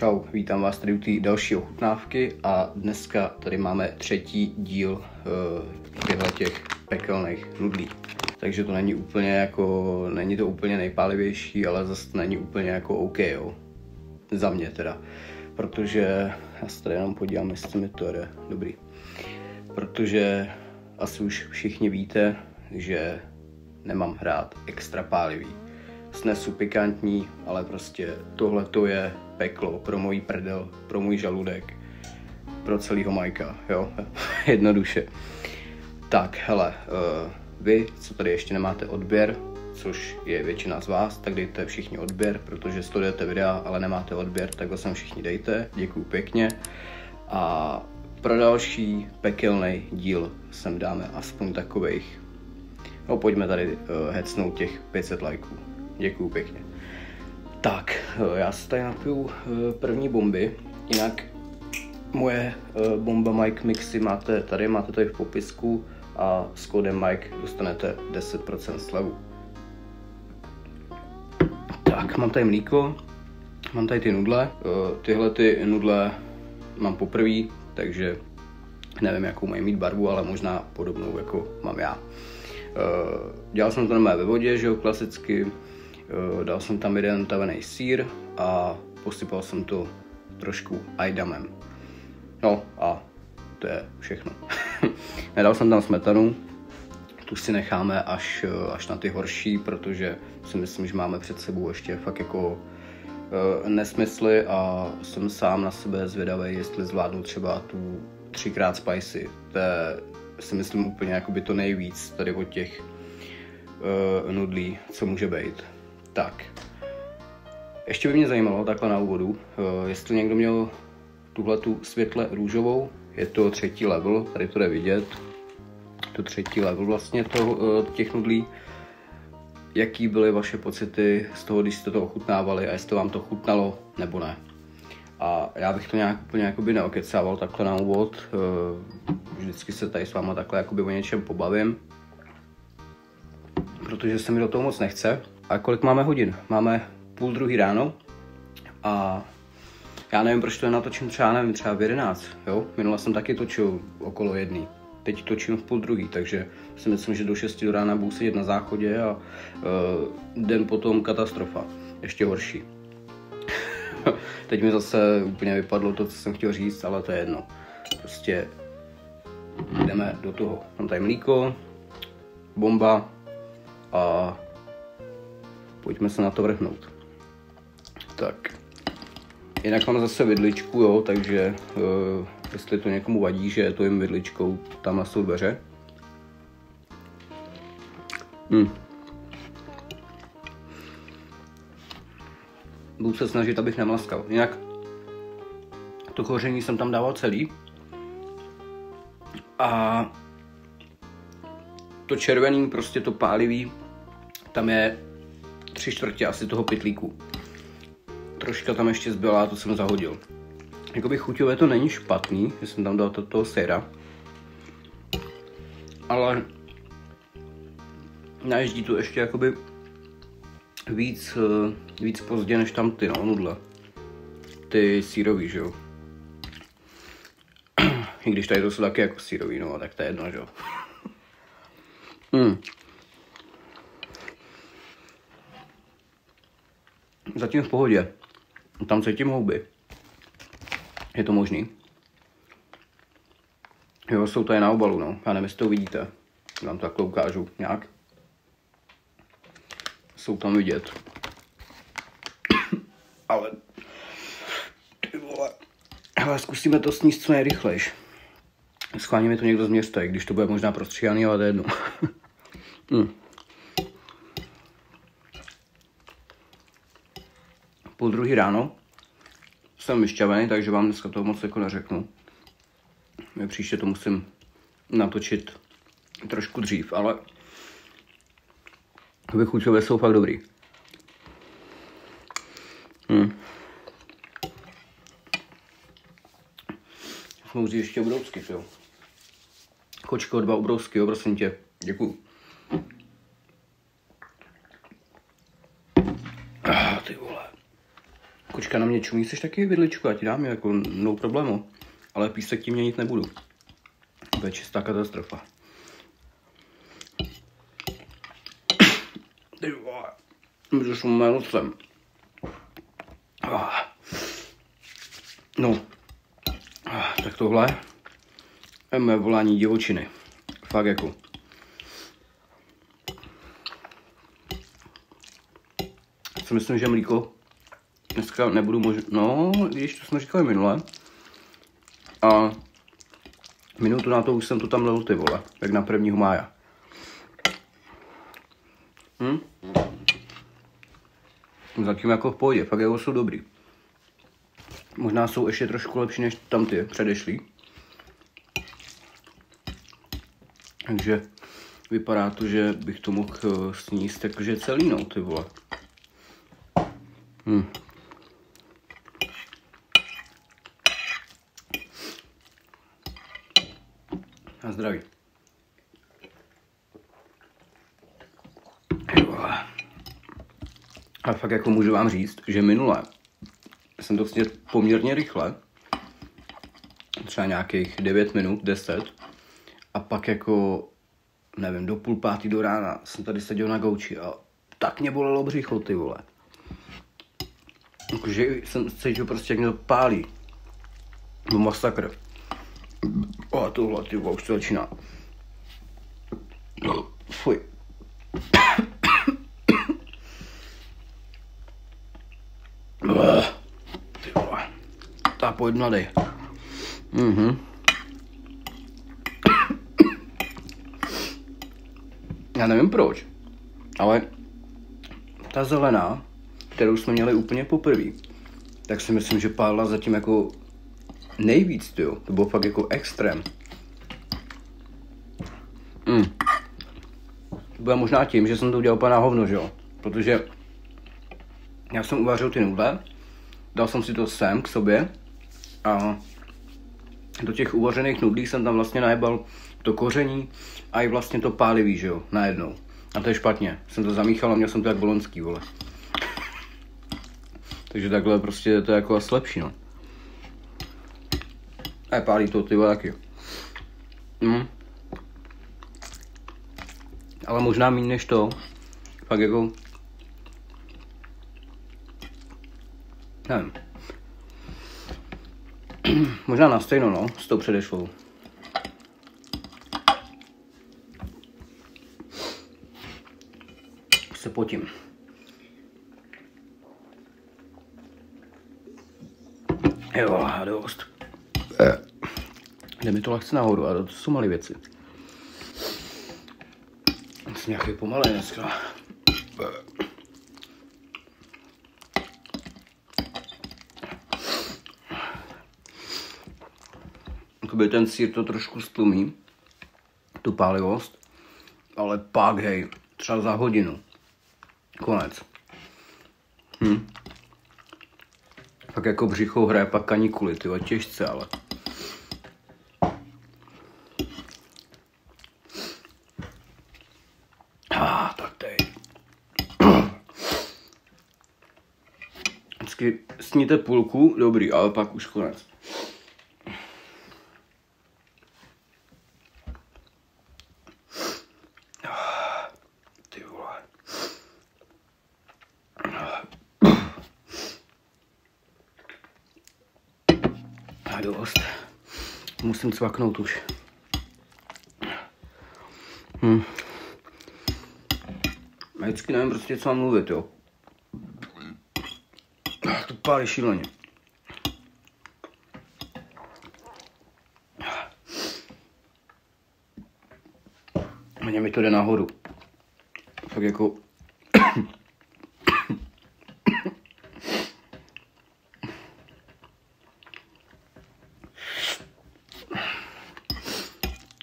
Čau, vítám vás tady u té další ochutnávky a dneska tady máme třetí díl těch pekelných nudlí. Takže to není to úplně nejpálivější, ale zase není úplně jako OK, jo. Za mě teda. Protože, já se tady jenom podívám, jestli mi to jde. Dobrý. Protože asi už všichni víte, že nemám rád extra pálivý. Snesu pikantní, ale prostě tohle to je peklo pro můj prdel, pro můj žaludek, pro celýho Majka, jo, jednoduše. Tak, hele, vy, co tady ještě nemáte odběr, což je většina z vás, tak dejte všichni odběr, protože sledujete videa, ale nemáte odběr, tak ho sem všichni dejte, děkuju pěkně. A pro další pekelný díl sem dáme aspoň takovejch, no pojďme tady hecnout těch 500 lajků. Děkuju pěkně. Tak, já se tady napiju první bomby, jinak moje bomba Mike mixy máte tady v popisku a s kódem Mike dostanete 10% slevu. Tak, mám tady mlíko, mám tady ty nudle, tyhle ty nudle mám poprvé, takže nevím, jakou mají mít barvu, ale možná podobnou, jako mám já. Dělal jsem to normálně ve vodě, že jo, klasicky. Dal jsem tam jeden tavený sýr a posypal jsem to trošku ajdamem. No a to je všechno. Nedal jsem tam smetanu, tu si necháme až na ty horší, protože si myslím, že máme před sebou ještě fakt jako nesmysly a jsem sám na sebe zvědavý, jestli zvládnu třeba tu 3x spicy. To je, si myslím, úplně jakoby to nejvíc tady od těch nudlí, co může být. Tak, ještě by mě zajímalo takhle na úvodu, jestli někdo měl tuhletu světle růžovou, je to 3. level, tady to jde vidět, to 3. level vlastně těch nudlí. Jaký byly vaše pocity z toho, když jste to ochutnávali a jestli vám to chutnalo nebo ne. A já bych to nějak úplně jakoby neokecával takhle na úvod, vždycky se tady s váma takhle jakoby o něčem pobavím, protože se mi do toho moc nechce. A kolik máme hodin? Máme 1:30 ráno a já nevím, proč to je natočím třeba v 11, jo? Minule jsem taky točil okolo 1, teď točím v 1:30, takže si myslím, že do 6 do rána budu sedět na záchodě a den potom katastrofa, ještě horší. Teď mi zase úplně vypadlo to, co jsem chtěl říct, ale to je jedno. Prostě jdeme do toho. Mám tady mlíko, bomba a pojďme se na to vrhnout. Tak, jinak mám zase vidličku, jo, takže jestli to někomu vadí, že je to jim vidličkou, tam jsou dveře. Budu se snažit, abych nemlaskal. Jinak to koření jsem tam dával celý. A to červený, prostě to pálivý, tam je 3/4 asi toho pytlíku. Troška tam ještě zbyla, to jsem zahodil. Jakoby chuťové to není špatný, že jsem tam dal toho séra. Ale naježdí to ještě jakoby víc pozdě než tam ty nudle. Ty sýrový, že jo. I když tady to jsou taky jako sýrový, no tak to je jedno, že jo. Zatím v pohodě. Tam cítím houby. Je to možný? Jo, jsou tady na obalu, no. Já nevím, jestli to vidíte. Vám to takhle ukážu nějak. Jsou tam vidět. Ale ty vole. Hele, zkusíme to sníst co nejrychlejš. Schválně mi to někdo změřte, když to bude možná prostříhaný, ale to je jedno. 1:30 ráno. Jsem vyšťavený, takže vám dneska toho moc jako neřeknu. Příště to musím natočit trošku dřív, ale chuťové jsou fakt dobrý. Smouří ještě obrousky, jo. Kočko, 2 obrousky, jo, prosím tě. Děkuju. Ty vole. Vidlička na mě čumí, chceš taky vidličku, já ti dám jako no problému. Ale písek tím měnit nebudu. To je čistá katastrofa. Ty vole, můžeš umést sem. No, tak tohle je moje volání divočiny. Fakt jako. Si myslím, že mlíko dneska nebudu no, když to jsme říkali minule. A minutu na to už jsem to tam dal, ty vole, jak na 1. mája. Zatím jako v pohodě, fakt jako jsou dobrý. Možná jsou ještě trošku lepší než tam ty předešlý. Takže vypadá to, že bych to mohl sníst takže celý, no, ty vole. Na zdraví. A fakt jako můžu vám říct, že minule jsem to snědl poměrně rychle. Třeba nějakých 9 minut, 10. A pak jako, nevím, do 4:30 do rána jsem tady seděl na gauči a tak mě bolelo břicho, ty vole. Jakože jsem cítil prostě, jak mě to pálí. No masakr. A tohle, ty vole, už to začíná. Fuj. Ty vole. Tak pojď mladej. Já nevím proč, ale ta zelená, kterou jsme měli úplně poprvé, tak si myslím, že pálila zatím jako nejvíc, tyjo. To bylo fakt jako extrém. To bylo možná tím, že jsem to udělal úplně na hovno, že jo? Protože já jsem uvařil ty nudle, dal jsem si to sem k sobě a do těch uvařených nudlí jsem tam vlastně najebal to koření a i vlastně to pálivý, že jo, najednou. A to je špatně. Jsem to zamíchal a měl jsem to jak bolonský, vole. Takže takhle prostě to je jako asi lepší, no. A pálí to, ty vole, taky. Ale možná méně než to. Fakt jako... Nevím. Možná na stejno, no, s tou předešlou. Se potím. Jo, a dost. Jde mi to lehce nahoru, a to jsou malé věci. Jsem nějaký pomalej dneska. Jakoby ten sýr to trošku stlumí, tu pálivost, ale pak hej, třeba za hodinu. Konec. Pak jako břicho hraje pak kanikuly, tyhle, těžce, ale. Tak tej. Vždycky sníte půlku, dobrý, ale pak už konec. Ty vole. A dost. Musím cvaknout už. Já vždycky nevím prostě, co mám mluvit, jo. To pálí šíleně. Mně mi to jde nahoru. Tak jako...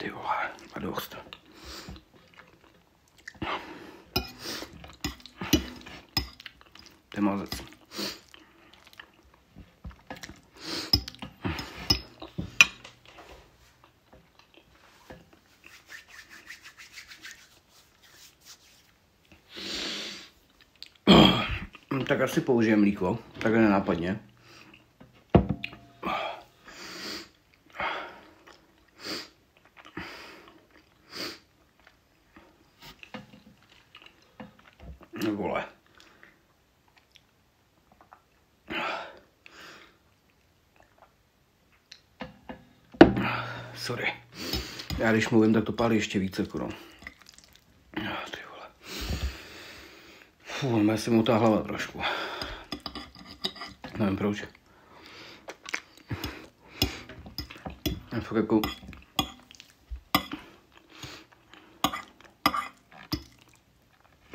Ty vole, a dost. To je mazec. tak asi použijem mlíko, takhle nenápadně. Vole. Sorry. Já když mluvím, tak to pálí ještě více, no. Ty vole. Mě se mu ta hlava trošku. Nevím proč. Já fakt jako...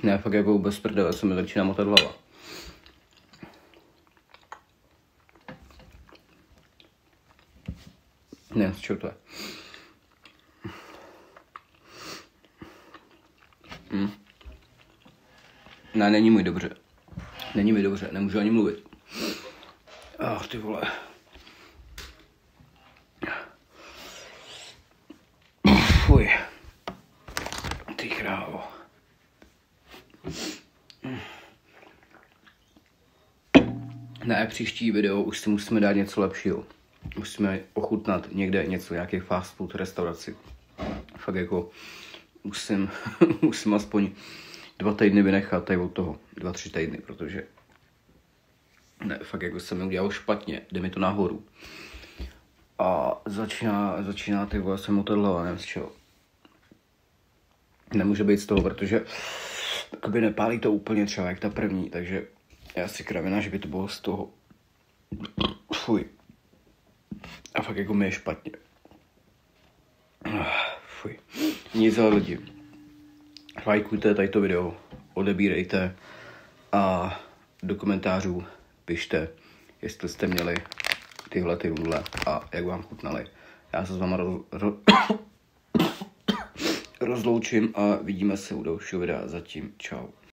Ne, fakt jako bez prdele se mi začíná motat hlava. Ne, z čeho to je? Ne, není mi dobře. Není mi dobře, nemůžu ani mluvit. Ty vole. Fuj. Ty krávo. Ne, příští video už si musíme dát něco lepšího. Musíme ochutnat někde něco, nějaký fast food restauraci. Fakt jako musím aspoň 2 týdny vynechat tady od toho. 2-3 týdny, protože ne, fakt jako jsem mi udělal špatně, jde mi to nahoru. A začíná ty vole, jsem motat hlava, nevím z čeho. Nemůže být z toho, protože takoby nepálí to úplně třeba jak ta první, takže já si kravina, že by to bylo z toho. Fuj. A fakt jako mi je špatně. Fuj. Nic, ale lidi. Lajkujte tady to video, odebírejte a do komentářů pište, jestli jste měli tyhle ty nudle a jak vám chutnaly. Já se s váma rozloučím a vidíme se u dalšího videa. Zatím čau.